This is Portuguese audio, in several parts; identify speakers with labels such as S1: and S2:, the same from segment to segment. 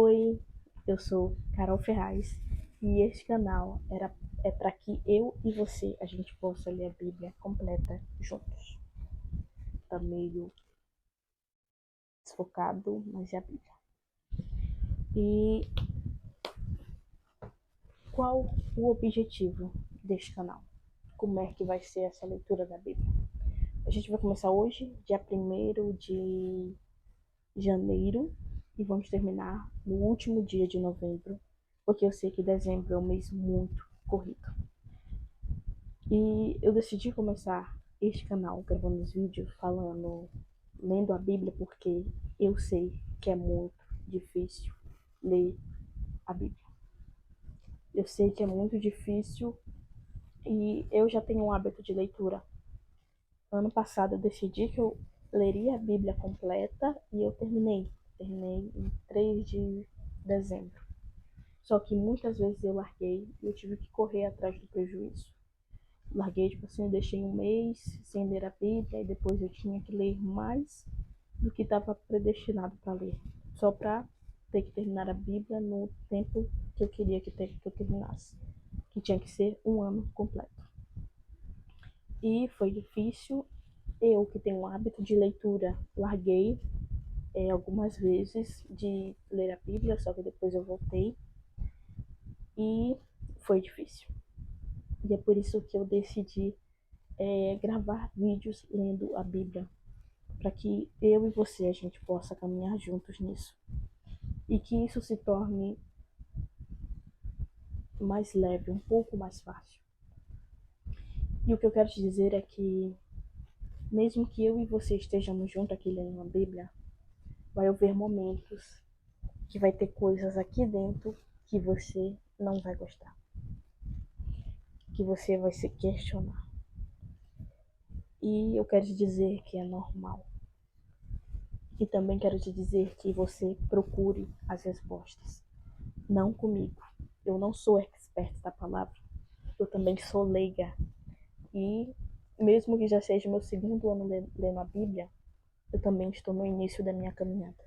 S1: Oi, eu sou Carol Ferraz e este canal é para que eu e você a gente possa ler a Bíblia completa juntos. Tá meio desfocado, mas é a Bíblia. E qual o objetivo deste canal? Como é que vai ser essa leitura da Bíblia? A gente vai começar hoje, dia 1º de janeiro, e vamos terminar no último dia de novembro, porque eu sei que dezembro é um mês muito corrido. E eu decidi começar este canal gravando os vídeos lendo a Bíblia, porque eu sei que é muito difícil ler a Bíblia. Eu sei que é muito difícil e eu já tenho um hábito de leitura. Ano passado eu decidi que eu leria a Bíblia completa e eu terminei. Terminei em 3 de dezembro. Só que muitas vezes eu larguei e eu tive que correr atrás do prejuízo. Larguei, tipo assim, eu deixei um mês sem ler a Bíblia e depois eu tinha que ler mais do que estava predestinado para ler. Só para ter que terminar a Bíblia no tempo que eu queria que eu terminasse. Que tinha que ser um ano completo. E foi difícil. Eu, que tenho um hábito de leitura, larguei algumas vezes de ler a Bíblia, só que depois eu voltei. E foi difícil. E é por isso que eu decidi gravar vídeos lendo a Bíblia, para que eu e você a gente possa caminhar juntos nisso e que isso se torne mais leve, um pouco mais fácil. E o que eu quero te dizer é que mesmo que eu e você estejamos juntos aqui lendo a Bíblia, vai haver momentos que vai ter coisas aqui dentro que você não vai gostar, que você vai se questionar. E eu quero te dizer que é normal. E também quero te dizer que você procure as respostas. Não comigo. Eu não sou expert da palavra. Eu também sou leiga. E mesmo que já seja meu segundo ano lendo a Bíblia, eu também estou no início da minha caminhada.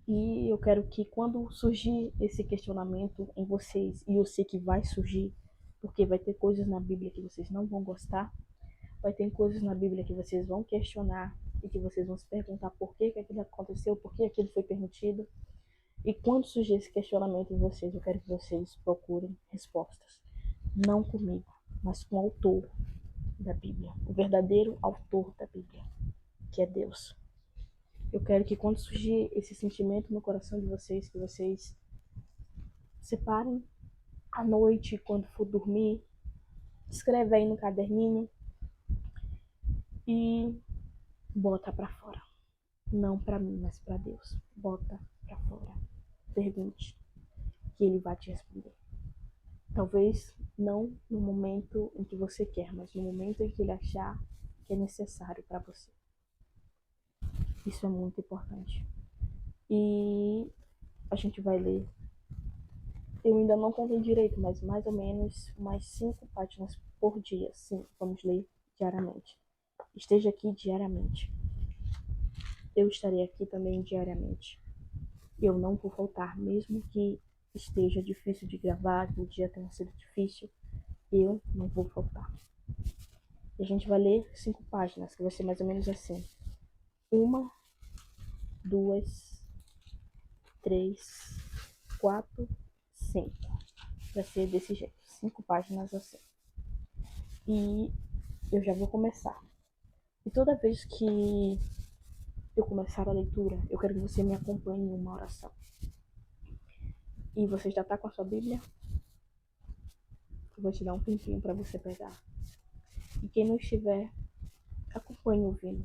S1: E eu quero que quando surgir esse questionamento em vocês, e eu sei que vai surgir, porque vai ter coisas na Bíblia que vocês não vão gostar, vai ter coisas na Bíblia que vocês vão questionar e que vocês vão se perguntar por que aquilo aconteceu, por que aquilo foi permitido. E quando surgir esse questionamento em vocês, eu quero que vocês procurem respostas. Não comigo, mas com o autor da Bíblia, o verdadeiro autor da Bíblia, que é Deus. Eu quero que quando surgir esse sentimento no coração de vocês, que vocês separem à noite, quando for dormir, escreve aí no caderninho e bota para fora. Não para mim, mas para Deus. Bota para fora. Pergunte, que Ele vai te responder. Talvez não no momento em que você quer, mas no momento em que Ele achar que é necessário para você. Isso é muito importante. E a gente vai ler. Eu ainda não contei direito, mas mais ou menos umas 5 páginas por dia. Sim, vamos ler diariamente. Esteja aqui diariamente. Eu estarei aqui também diariamente. Eu não vou faltar, mesmo que esteja difícil de gravar, que o dia tenha sido difícil, eu não vou faltar. E a gente vai ler 5 páginas, que vai ser mais ou menos assim. 1, 2, 3, 4, 5. Vai ser desse jeito, 5 páginas assim. E eu já vou começar. E toda vez que eu começar a leitura, eu quero que você me acompanhe em uma oração. E você já está com a sua Bíblia? Eu vou te dar um tempinho para você pegar. E quem não estiver, acompanhe ouvindo.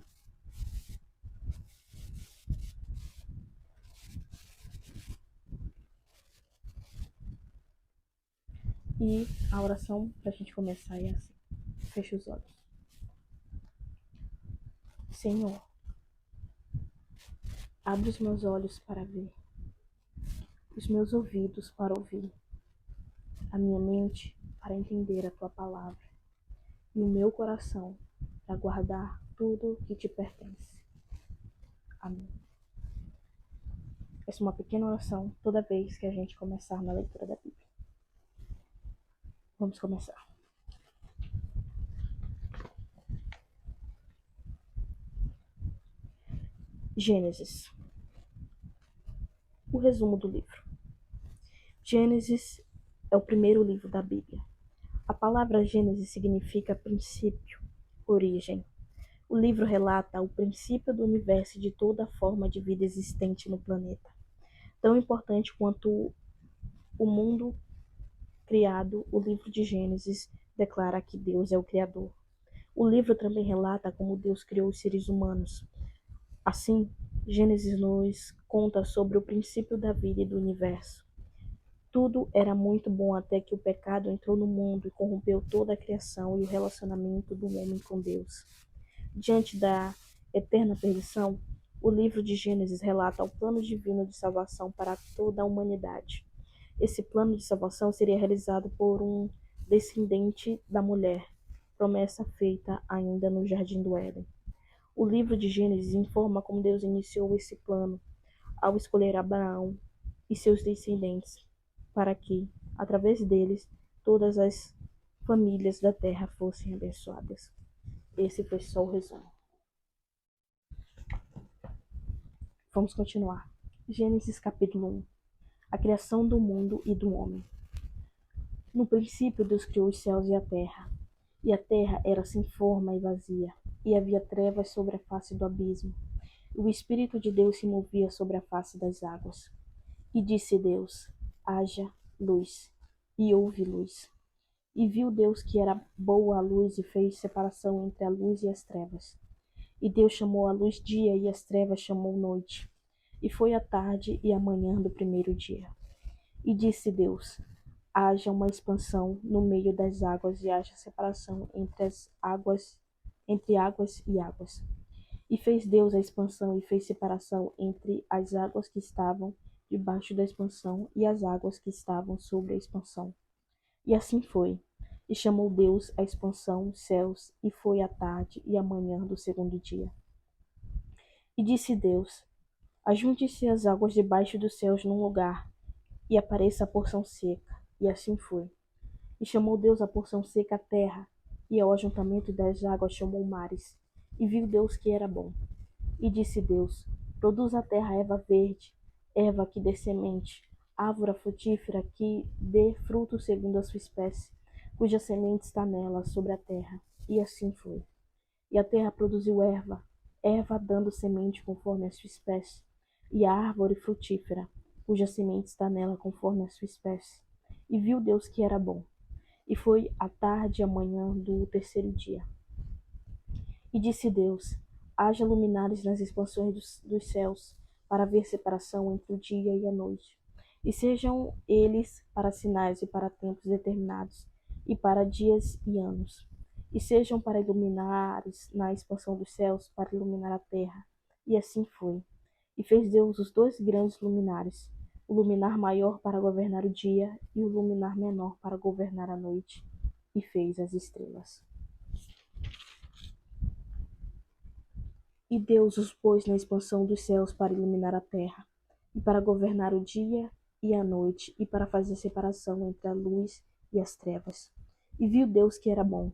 S1: E a oração para a gente começar é assim. Feche os olhos. Senhor, abre os meus olhos para ver, os meus ouvidos para ouvir, a minha mente para entender a tua palavra e o meu coração para guardar tudo que te pertence. Amém. Essa é uma pequena oração toda vez que a gente começar na leitura da Bíblia. Vamos começar. Gênesis. O resumo do livro. Gênesis é o primeiro livro da Bíblia. A palavra Gênesis significa princípio, origem. O livro relata o princípio do universo e de toda forma de vida existente no planeta. Tão importante quanto o mundo criado, o livro de Gênesis declara que Deus é o Criador. O livro também relata como Deus criou os seres humanos. Assim, Gênesis nos conta sobre o princípio da vida e do universo. Tudo era muito bom até que o pecado entrou no mundo e corrompeu toda a criação e o relacionamento do homem com Deus. Diante da eterna perdição, o livro de Gênesis relata o plano divino de salvação para toda a humanidade. Esse plano de salvação seria realizado por um descendente da mulher, promessa feita ainda no Jardim do Éden. O livro de Gênesis informa como Deus iniciou esse plano ao escolher Abraão e seus descendentes, para que, através deles, todas as famílias da terra fossem abençoadas. Esse foi só o resumo. Vamos continuar. Gênesis capítulo 1. A criação do mundo e do homem. No princípio, Deus criou os céus e a terra era sem forma e vazia, e havia trevas sobre a face do abismo. O Espírito de Deus se movia sobre a face das águas. E disse Deus: haja luz, e houve luz. E viu Deus que era boa a luz e fez separação entre a luz e as trevas. E Deus chamou a luz dia e as trevas chamou noite. E foi a tarde e a manhã do primeiro dia. E disse Deus: haja uma expansão no meio das águas e haja separação entre águas e águas. E fez Deus a expansão e fez separação entre as águas que estavam debaixo da expansão e as águas que estavam sobre a expansão. E assim foi. E chamou Deus a expansão céus, e foi a tarde e a manhã do segundo dia. E disse Deus: ajunte-se as águas debaixo dos céus num lugar, e apareça a porção seca. E assim foi. E chamou Deus a porção seca a terra, e ao ajuntamento das águas chamou mares. E viu Deus que era bom. E disse Deus: produz a terra erva verde, erva que dê semente, árvore frutífera que dê fruto segundo a sua espécie, cuja semente está nela sobre a terra. E assim foi. E a terra produziu erva, erva dando semente conforme a sua espécie, e a árvore frutífera, cuja semente está nela conforme a sua espécie. E viu Deus que era bom. E foi a tarde e a manhã do terceiro dia. E disse Deus: haja luminares nas expansões dos céus, para haver separação entre o dia e a noite. E sejam eles para sinais e para tempos determinados, e para dias e anos. E sejam para iluminares na expansão dos céus, para iluminar a terra. E assim foi. E fez Deus os dois grandes luminares, o luminar maior para governar o dia, e o luminar menor para governar a noite. E fez as estrelas. E Deus os pôs na expansão dos céus para iluminar a terra, e para governar o dia e a noite, e para fazer separação entre a luz e as trevas. E viu Deus que era bom,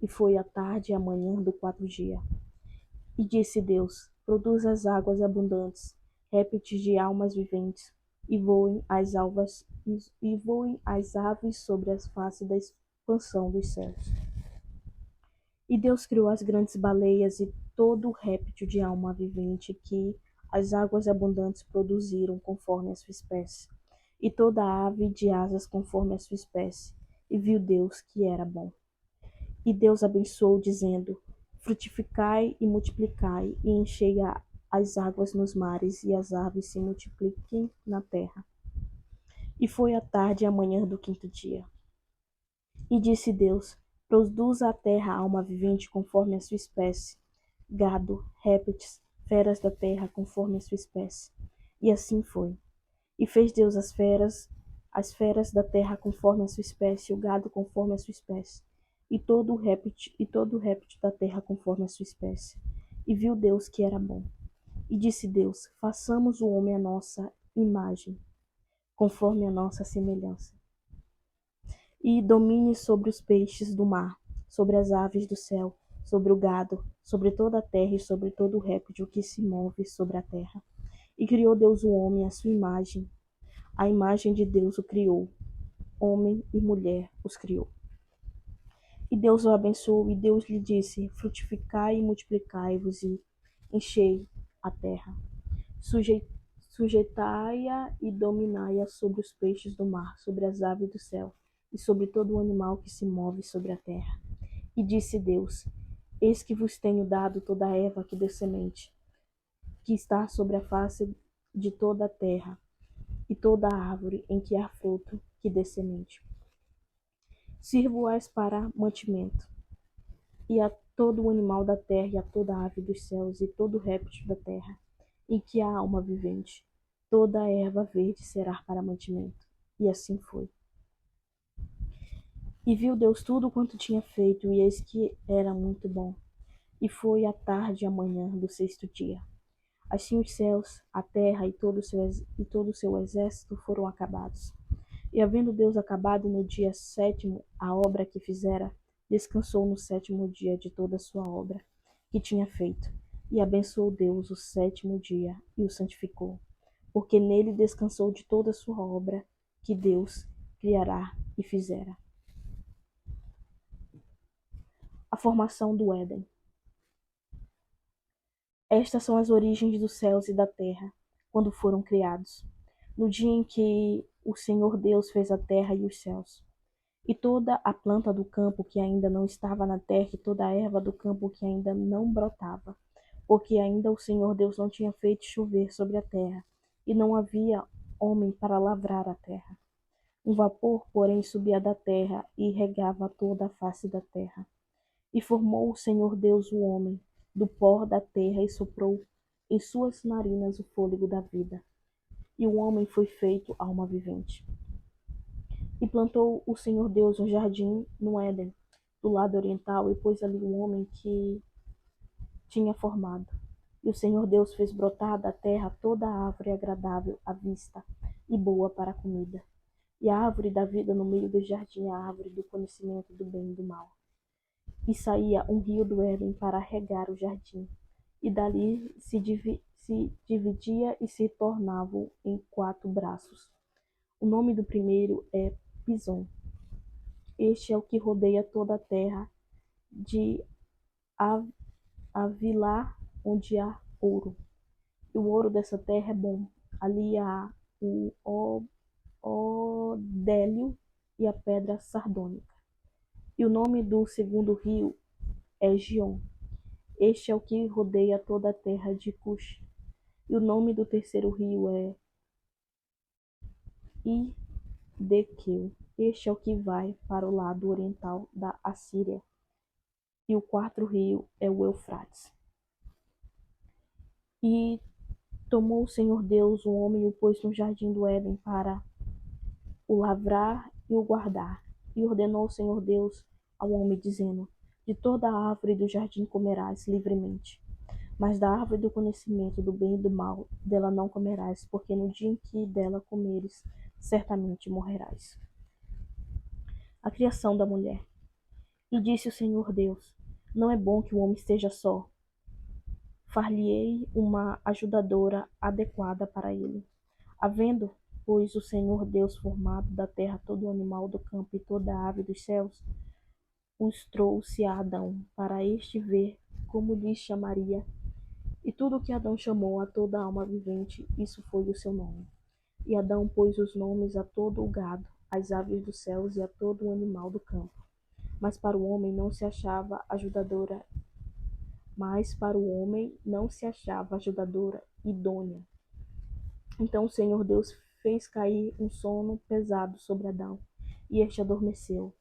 S1: e foi a tarde e a manhã do quarto dia. E disse Deus: produz as águas abundantes, répteis de almas viventes, e voem as aves sobre as faces da expansão dos céus. E Deus criou as grandes baleias e todo réptil de alma vivente que as águas abundantes produziram conforme a sua espécie, e toda ave de asas conforme a sua espécie. E viu Deus que era bom. E Deus abençoou, dizendo: frutificai e multiplicai, e enchei as águas nos mares, e as aves se multipliquem na terra. E foi a tarde e a manhã do quinto dia. E disse Deus: produza a terra alma vivente conforme a sua espécie, gado, répteis, feras da terra conforme a sua espécie. E assim foi. E fez Deus as feras da terra conforme a sua espécie, o gado conforme a sua espécie, e todo réptil da terra conforme a sua espécie. E viu Deus que era bom. E disse Deus: façamos o homem à nossa imagem, conforme a nossa semelhança. E domine sobre os peixes do mar, sobre as aves do céu, sobre o gado, sobre toda a terra e sobre todo o réptil que se move sobre a terra. E criou Deus o homem à sua imagem. A imagem de Deus o criou. Homem e mulher os criou. E Deus o abençoou, e Deus lhe disse: frutificai e multiplicai-vos, e enchei a terra. Sujeitai-a e dominai-a sobre os peixes do mar, sobre as aves do céu, e sobre todo o animal que se move sobre a terra. E disse Deus: eis que vos tenho dado toda a erva que dê semente, que está sobre a face de toda a terra, e toda a árvore em que há fruto que dê semente. Sirvo-as para mantimento, e a todo o animal da terra, e a toda a ave dos céus, e todo o réptil da terra, em que há alma vivente. Toda a erva verde será para mantimento. E assim foi. E viu Deus tudo quanto tinha feito, e eis que era muito bom. E foi a tarde e a manhã do sexto dia. Assim os céus, a terra e todo o seu exército foram acabados. E havendo Deus acabado no dia sétimo a obra que fizera, descansou no sétimo dia de toda a sua obra que tinha feito. E abençoou Deus o sétimo dia e o santificou, porque nele descansou de toda a sua obra que Deus criará e fizera. A formação do Éden. Estas são as origens dos céus e da terra, quando foram criados, no dia em que o Senhor Deus fez a terra e os céus. E toda a planta do campo que ainda não estava na terra, e toda a erva do campo que ainda não brotava, porque ainda o Senhor Deus não tinha feito chover sobre a terra, e não havia homem para lavrar a terra. Um vapor, porém, subia da terra e regava toda a face da terra. E formou o Senhor Deus o homem do pó da terra e soprou em suas narinas o fôlego da vida. E o homem foi feito alma vivente. E plantou o Senhor Deus um jardim no Éden, do lado oriental, e pôs ali o homem que tinha formado. E o Senhor Deus fez brotar da terra toda a árvore agradável à vista e boa para a comida. E a árvore da vida no meio do jardim, a árvore do conhecimento do bem e do mal. E saía um rio do Éden para regar o jardim. E dali se dividia e se tornava em 4 braços. O nome do primeiro é Pison. Este é o que rodeia toda a terra de Havilah, onde há ouro. E o ouro dessa terra é bom. Ali há o odélio e a pedra sardônica. E o nome do segundo rio é Gion. Este é o que rodeia toda a terra de Cush. E o nome do terceiro rio é Idequeu. Este é o que vai para o lado oriental da Assíria. E o quarto rio é o Eufrates. E tomou o Senhor Deus o homem e o pôs no jardim do Éden para o lavrar e o guardar. E ordenou o Senhor Deus ao homem, dizendo: de toda a árvore do jardim comerás livremente, mas da árvore do conhecimento do bem e do mal, dela não comerás, porque no dia em que dela comeres, certamente morrerás. A criação da mulher. E disse o Senhor Deus: não é bom que o homem esteja só. Far-lhe-ei uma ajudadora adequada para ele. Havendo, pois, o Senhor Deus formado da terra todo o animal do campo e toda a ave dos céus, os trouxe a Adão, para este ver como lhe chamaria. E tudo o que Adão chamou a toda alma vivente, isso foi o seu nome. E Adão pôs os nomes a todo o gado, às aves dos céus e a todo o animal do campo. Mas para o homem não se achava ajudadora idônea. Então o Senhor Deus fez cair um sono pesado sobre Adão, e este adormeceu.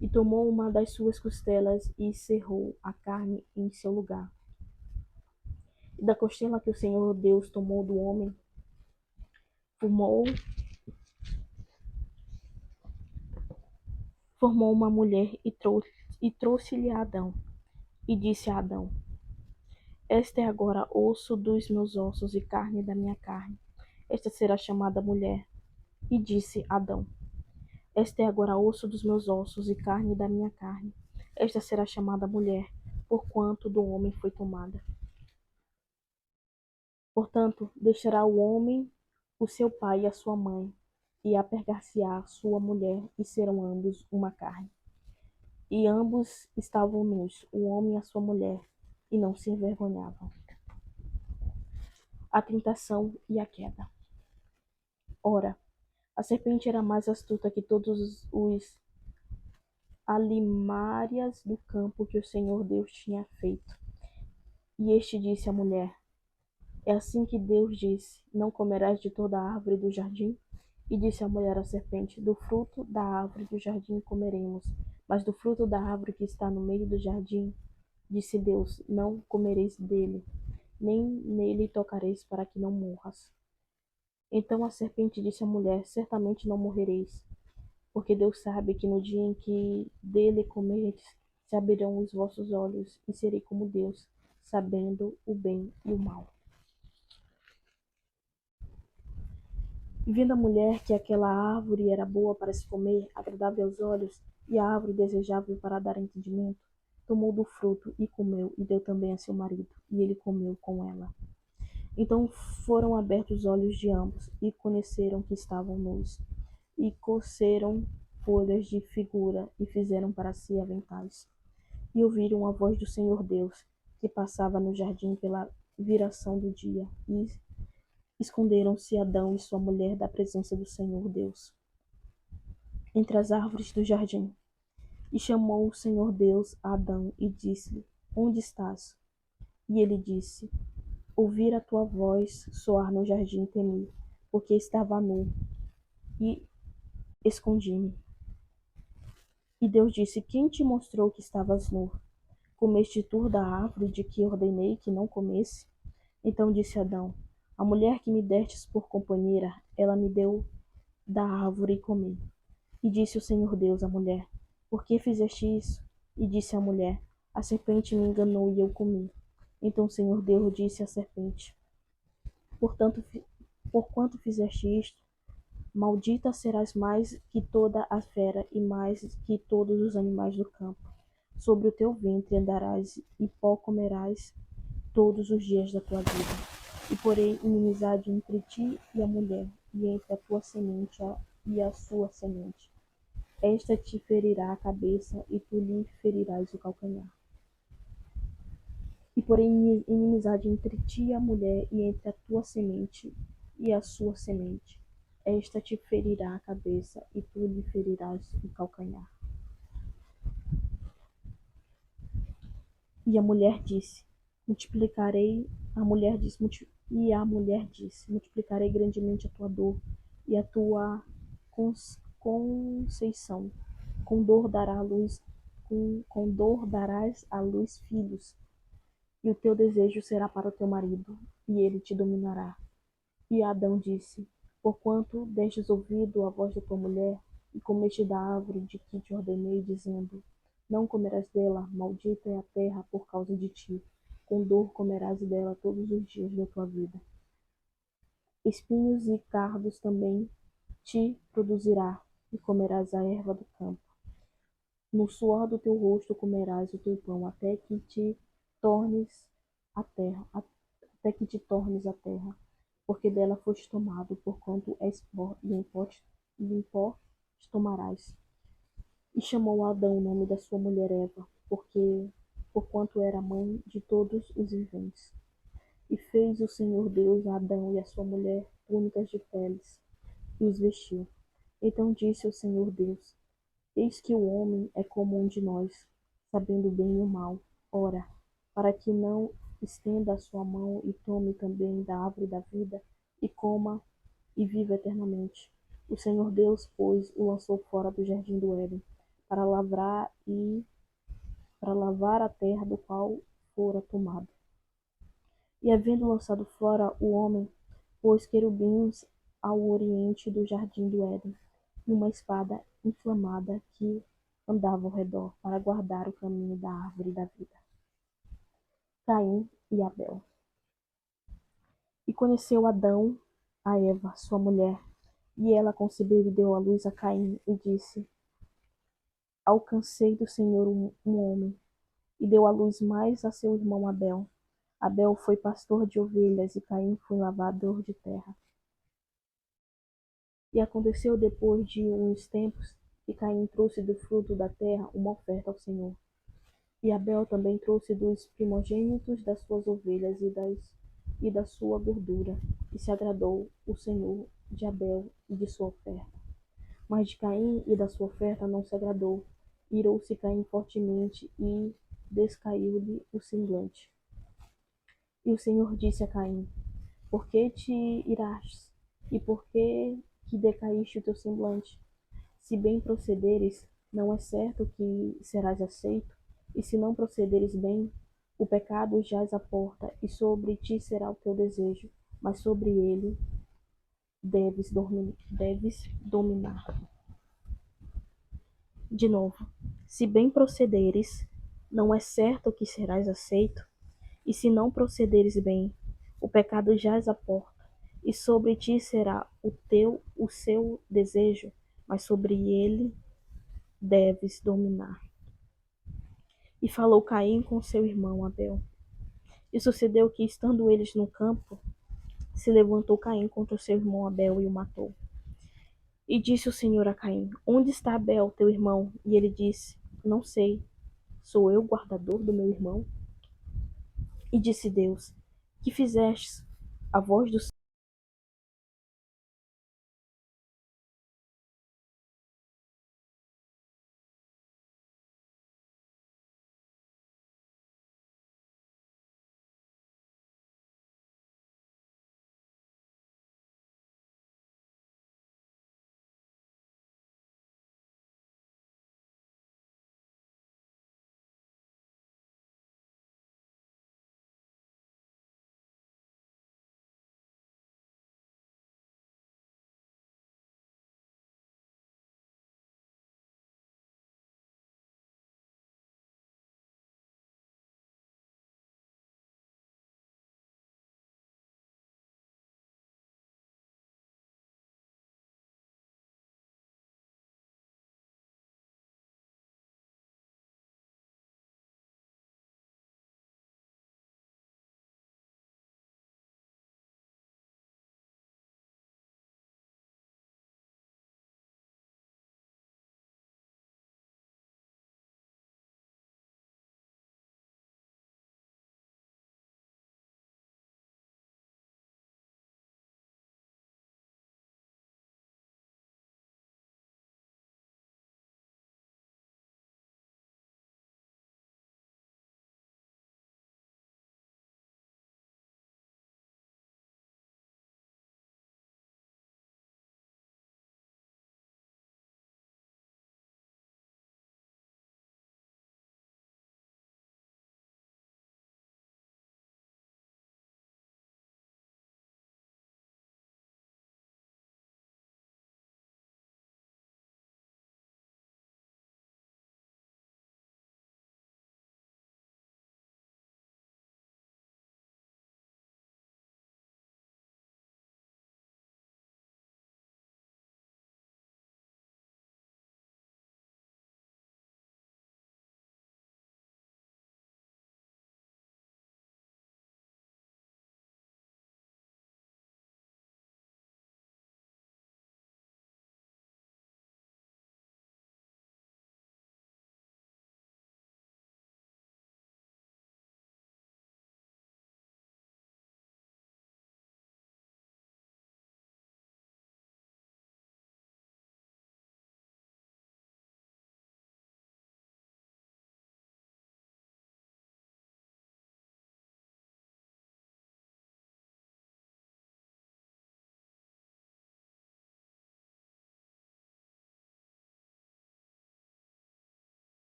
S1: E tomou uma das suas costelas e cerrou a carne em seu lugar. E da costela que o Senhor Deus tomou do homem, formou uma mulher e trouxe-lhe a Adão. E disse a Adão: esta é agora osso dos meus ossos e carne da minha carne. esta será chamada mulher. E disse Adão: esta é agora osso dos meus ossos e carne da minha carne. Esta será chamada mulher, porquanto do homem foi tomada. Portanto, deixará o homem o seu pai e a sua mãe, e apegar-se-á sua mulher, e serão ambos uma carne. E ambos estavam nus, o homem e a sua mulher, e não se envergonhavam. A tentação e a queda. Ora, a serpente era mais astuta que todos os alimárias do campo que o Senhor Deus tinha feito. E este disse à mulher: é assim que Deus disse: não comerás de toda a árvore do jardim? E disse a mulher à serpente: do fruto da árvore do jardim comeremos, mas do fruto da árvore que está no meio do jardim, disse Deus: não comereis dele, nem nele tocareis, para que não morras. Então a serpente disse à mulher: certamente não morrereis, porque Deus sabe que no dia em que dele comerdes, se abrirão os vossos olhos, e serei como Deus, sabendo o bem e o mal. E vendo a mulher que aquela árvore era boa para se comer, agradável aos olhos, e a árvore desejável para dar entendimento, tomou do fruto e comeu, e deu também a seu marido, e ele comeu com ela. Então foram abertos os olhos de ambos, e conheceram que estavam nus, e coceram folhas de figura, e fizeram para si aventais. E ouviram a voz do Senhor Deus, que passava no jardim pela viração do dia, e esconderam-se Adão e sua mulher da presença do Senhor Deus entre as árvores do jardim. E chamou o Senhor Deus a Adão e disse-lhe: onde estás? E ele disse: ouvi a tua voz soar no jardim, temi, porque estava nu e escondi-me. E Deus disse: quem te mostrou que estavas nu? Comeste tu da árvore de que ordenei que não comesse? Então disse Adão: a mulher que me destes por companheira, ela me deu da árvore e comi. E disse o Senhor Deus à mulher: por que fizeste isso? E disse a mulher: a serpente me enganou e eu comi. Então o Senhor Deus disse à serpente: portanto, porquanto fizeste isto, maldita serás mais que toda a fera e mais que todos os animais do campo. Sobre o teu ventre andarás e pó comerás todos os dias da tua vida. E porei inimizade entre ti e a mulher, e entre a tua semente e a sua semente. Esta te ferirá a cabeça, e tu lhe ferirás o calcanhar. E porém inimizade entre ti e a mulher, e entre a tua semente e a sua semente. Esta te ferirá a cabeça, e tu lhe ferirás o calcanhar. E a mulher disse: multiplicarei, e a mulher disse: multiplicarei grandemente a tua dor e a tua conceição. Com dor dará à luz, com dor darás à luz filhos, e o teu desejo será para o teu marido, e ele te dominará. E Adão disse: porquanto destes ouvido a voz da tua mulher, e comeste da árvore de que te ordenei, dizendo: não comerás dela, maldita é a terra por causa de ti, com dor comerás dela todos os dias da tua vida. Espinhos e cardos também te produzirá, e comerás a erva do campo. No suor do teu rosto comerás o teu pão, até que te tornes a terra, porque dela foste tomado, porquanto és pó, e em pó te tomarás. E chamou Adão o nome da sua mulher Eva, porquanto era mãe de todos os viventes. E fez o Senhor Deus a Adão e a sua mulher túnicas de peles, e os vestiu. Então disse o Senhor Deus: eis que o homem é como um de nós, sabendo o bem e o mal. Ora, para que não estenda a sua mão e tome também da árvore da vida, e coma e viva eternamente. O Senhor Deus, pois, o lançou fora do jardim do Éden, para lavrar a terra do qual fora tomado. E havendo lançado fora o homem, pôs querubins ao oriente do jardim do Éden, e uma espada inflamada que andava ao redor, para guardar o caminho da árvore da vida. Caim e Abel. E conheceu Adão a Eva, sua mulher, e ela concebeu e deu à luz a Caim, e disse: Alcancei do Senhor um homem, e deu à luz mais a seu irmão Abel. Abel foi pastor de ovelhas, e Caim foi lavrador de terra. E aconteceu depois de uns tempos que Caim trouxe do fruto da terra uma oferta ao Senhor. E Abel também trouxe dos primogênitos das suas ovelhas e da sua gordura. E se agradou o Senhor de Abel e de sua oferta. Mas de Caim e da sua oferta não se agradou. Irou-se Caim fortemente e descaiu-lhe o semblante. E o Senhor disse a Caim: Por que te irás? E por que decaíste o teu semblante? Se bem procederes, não é certo que serás aceito? E se não procederes bem, o pecado jaz à porta, e sobre ti será o teu desejo, mas sobre ele deves dominar. De novo, se bem procederes, não é certo que serás aceito? E se não procederes bem, o pecado jaz à porta, e sobre ti será o seu desejo, mas sobre ele deves dominar. E falou Caim com seu irmão Abel. E sucedeu que, estando eles no campo, se levantou Caim contra o seu irmão Abel e o matou. E disse o Senhor a Caim: Onde está Abel, teu irmão? E ele disse: Não sei. Sou eu guardador do meu irmão? E disse Deus: Que fizestes? A voz do